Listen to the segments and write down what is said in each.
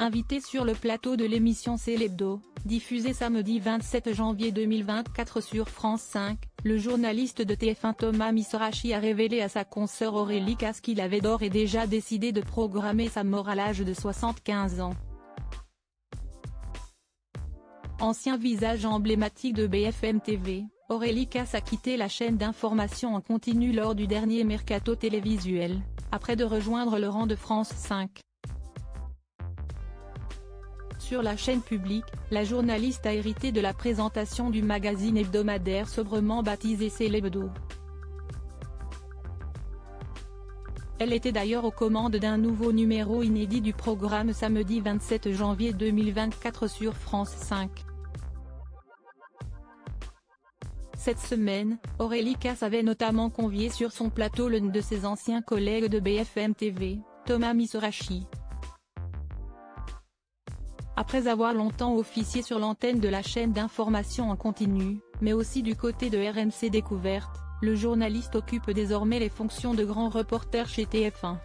Invité sur le plateau de l'émission C'est l'Hebdo, diffusée samedi 27 janvier 2024 sur France 5, le journaliste de TF1 Thomas Misrachi a révélé à sa consoeur Aurélie Casse qu'il avait d'ores et déjà décidé de programmer sa mort à l'âge de 75 ans. Ancien visage emblématique de BFM TV, Aurélie Casse a quitté la chaîne d'information en continu lors du dernier mercato télévisuel, après de rejoindre le rang de France 5. Sur la chaîne publique, la journaliste a hérité de la présentation du magazine hebdomadaire sobrement baptisé C'est l'Hebdo. Elle était d'ailleurs aux commandes d'un nouveau numéro inédit du programme samedi 27 janvier 2024 sur France 5. Cette semaine, Aurélie Casse avait notamment convié sur son plateau l'un de ses anciens collègues de BFM TV, Thomas Misrachi. Après avoir longtemps officié sur l'antenne de la chaîne d'information en continu, mais aussi du côté de RMC Découverte, le journaliste occupe désormais les fonctions de grand reporter chez TF1.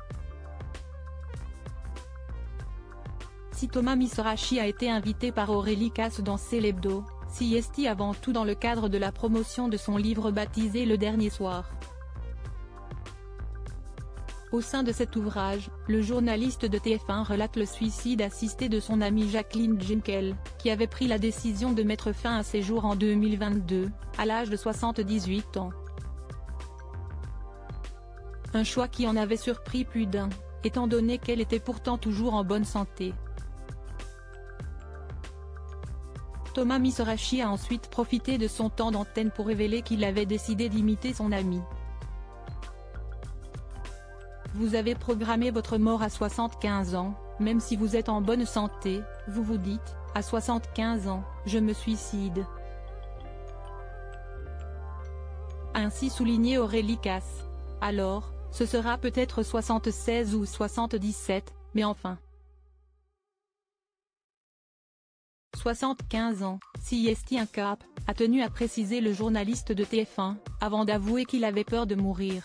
Si Thomas Misrachi a été invité par Aurélie Casse dans C'est l'Hebdo, s'y est avant tout dans le cadre de la promotion de son livre baptisé Le Dernier Soir. Au sein de cet ouvrage, le journaliste de TF1 relate le suicide assisté de son amie Jacqueline Jenkell, qui avait pris la décision de mettre fin à ses jours en 2022, à l'âge de 78 ans. Un choix qui en avait surpris plus d'un, étant donné qu'elle était pourtant toujours en bonne santé. Thomas Misrachi a ensuite profité de son temps d'antenne pour révéler qu'il avait décidé d'imiter son amie. Vous avez programmé votre mort à 75 ans, même si vous êtes en bonne santé, vous vous dites, à 75 ans, je me suicide. A ainsi souligné Aurélie Casse. Alors, ce sera peut-être 76 ou 77, mais enfin. 75 ans, si est un cap, a tenu à préciser le journaliste de TF1, avant d'avouer qu'il avait peur de mourir.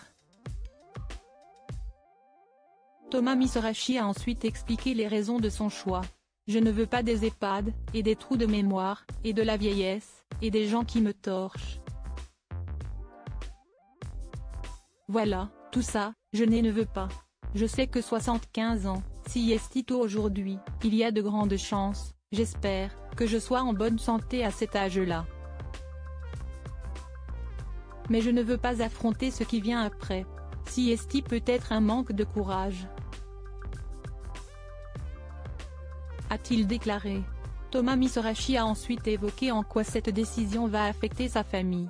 Thomas Misrachi a ensuite expliqué les raisons de son choix. Je ne veux pas des EHPAD, et des trous de mémoire, et de la vieillesse, et des gens qui me torchent. Voilà, tout ça, je ne veux pas. Je sais que 75 ans, si est tôt aujourd'hui, il y a de grandes chances, j'espère, que je sois en bonne santé à cet âge-là. Mais je ne veux pas affronter ce qui vient après. Si est peut être un manque de courage, a-t-il déclaré. Thomas Misrachi a ensuite évoqué en quoi cette décision va affecter sa famille.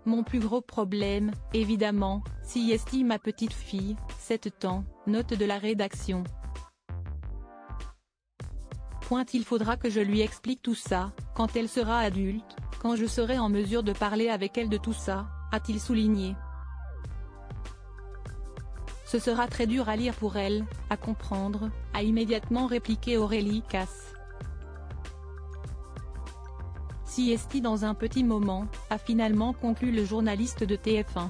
Mon plus gros problème, évidemment, si est ma petite fille, 7 ans, note de la rédaction. Il faudra que je lui explique tout ça, quand elle sera adulte, quand je serai en mesure de parler avec elle de tout ça, a-t-il souligné. Ce sera très dur à lire pour elle, à comprendre, a immédiatement répliqué Aurélie Casse. Si est dans un petit moment, a finalement conclu le journaliste de TF1.